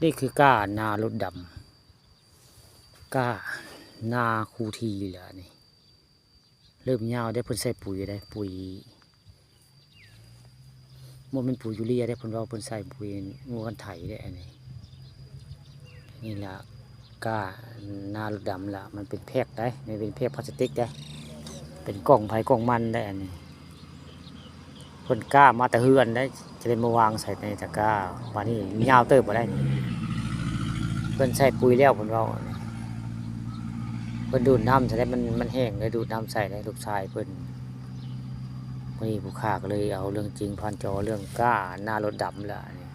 นี่คือก้านารถดำก้านาคูทีแหละนี่เริ่มยาวได้เพิ่นใส่ปุ๋ยได้ปุ๋ยมันเป็นปุ๋ยยูเรียได้เพิ่นว่าเพิ่นใส่ปุ๋ยงูกันไถได้อันนี้นี่แหละก้านารถดำละมันเป็นแพกได้ไม่เป็นแพกพลาสติกได้เป็นกล่องไผ่กล่องมันได้อันนี้เพิ่นก้ามาแต่เฮือนได้จะได้มาวางใส่ในตะกร้าวันนี้ยาวเติบบ่ได้เพิ่นใส่ปุ๋ยแล้วเพิ่นว่าเพิ่นดูดน้ำใส่ได้มันแห้งเลยดูดน้ำใส่ได้ลูกชายเพิ่นวันนี้ผู้ค้าก็เลยเอาเรื่องจริงพันจอเรื่องก้าหน้ารถดำละนี่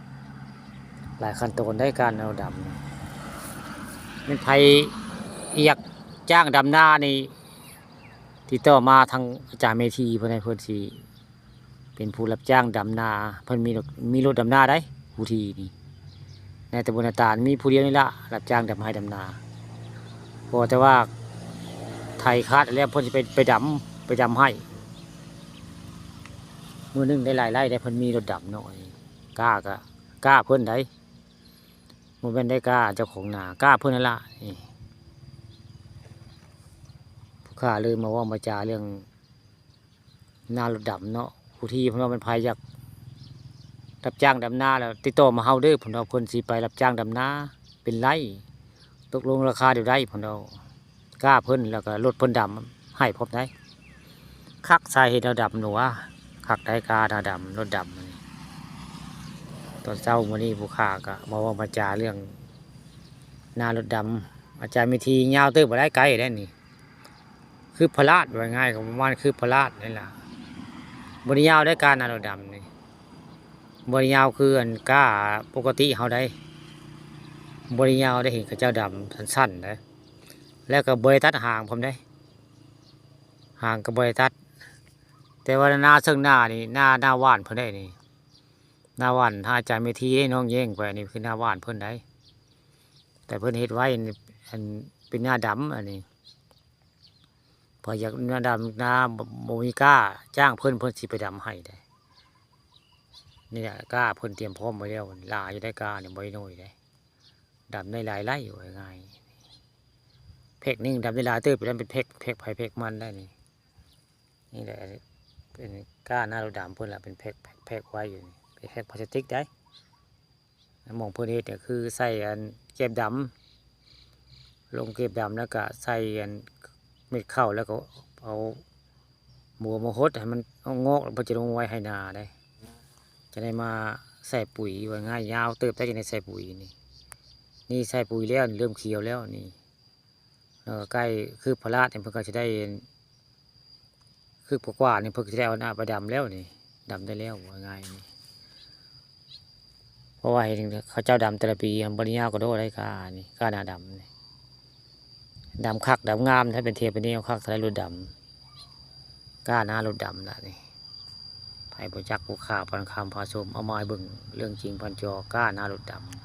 หลายขั้นตอนได้การหน้ารถดำเป็นไผอยากจ้างดำหน้านี่ติดต่อมาทางอาจารย์เมธีเพิ่นให้เพิ่นสิเป็นผู้รับจ้างดำนาเพิ่นมีรถดำนาได้ผู้ทีนี่ในตำบลนาตาลมีผู้เดียวนี่ละรับจ้างดำให้ดำนาพอแต่ว่าไทยคาดแล้วเพิ่นจะไปดำให้มือนึงได้หลายไร่ได้เพิ่นมีรถดำหน่อยกล้าเพิ่นได้มันเป็นได้กล้าเจ้าของนากล้าเพิ่นนั่นละนี่ผู้ค้าเลยมาว่ามาจาเรื่องนารถดำเนาะผู้ที่เพิ่นว่ามันภายอยากรับจ้างดำนาแล้วติดต่อมาเฮาเด้อเพิ่นว่าเพิ่นสิไปรับจ้างดำนาเป็นไร่ตกลงราคาเดี๋ยวได้เพิ่นเอากล้าเพิ่นแล้วก็รถเพิ่นดำให้พบได้คักใส่เฮ็ดดำหนูว่าคักได้กาดาดำรถดำตอนเช้ามื้อนี้ผู้ค้าก็มาว่ามาจาเรื่องนารถดำอาจารย์มีทียาวเติบบ่ได้ไกลได้นี่คือพลาดว่าง่ายก็ประมาณคือพลาดนี่ล่ะบ่ได้ยาวได้การนารถดำนี่บ่ได้ยาวคืออันก้าปกติเฮาได้บ่ได้ยาวได้เห็นเขาเจ้าดำสั้นๆนะแล้วก็บ่ได้ตัดหางผมได้หางก็บ่ได้ตัดแต่ว่าหน้าซึ่งหน้านี่หน้าว่านเพิ่นได้นี่หน้าว่านถ้าอาจารย์เมธีได้น้องแย่งไปนี่คือหน้าว่านเพิ่นได้แต่เพิ่นเฮ็ดไว้อันเป็นหน้าดำอันนี้พออยากหน้าดำหน้าบ่มีกล้าจ้างเพิ่นสิไปดำให้ได้นี่แหละกล้าเพิ่นเตรียมพร้อมไว้แล้วลาอยู่ได้กล้าเนี่ยบ่ได้น้อยได้ดำได้หลายไร่อยู่ง่ายเพกนิ่งดำได้หลายเติบไปแล้วเป็นเพกไผ่เพกมันได้นี่แหละเป็นก้าหน้ารถดำเพิ่นละเป็นเพกไว้อยู่นี่เป็นเพกพลาสติกได้มองเพิ่นเฮ็ดเนี่ยคือใส่อันเก็บดำลงเก็บดำแล้วก็ใส่อันเม็ดข้าวแล้วก็เอาหมูมาหดให้มันงอกแล้วจะลงไว้ให้นาได้จะได้มาใส่ปุ๋ยไว้ง่ายยาวเติบได้จะได้ใส่ปุ๋ยนี่ใส่ปุ๋ยแล้วเริ่มเขียวแล้วนี่ใกล้คือพลาดเนี่ยเพิ่งก็จะได้คือกว่านี่เพิ่งจะได้เอาหน้าไปดำแล้วนี่ดำได้แล้วง่ายนี่เพราะว่าเห็นเขาเจ้าดำแต่ละปีบริญญาก็โดได้ค่านี่ค่าหน้าดำนี่ดำคักดำงามถ้าเป็นเทียบเป็นนี่คักใส่รถดำก้าหน้ารถดำนะนี่ไผ่บจักผู้ข่าวพันคำพาชมเอาไม้บึงเรื่องจริงพันจอก้าหน้ารถดำ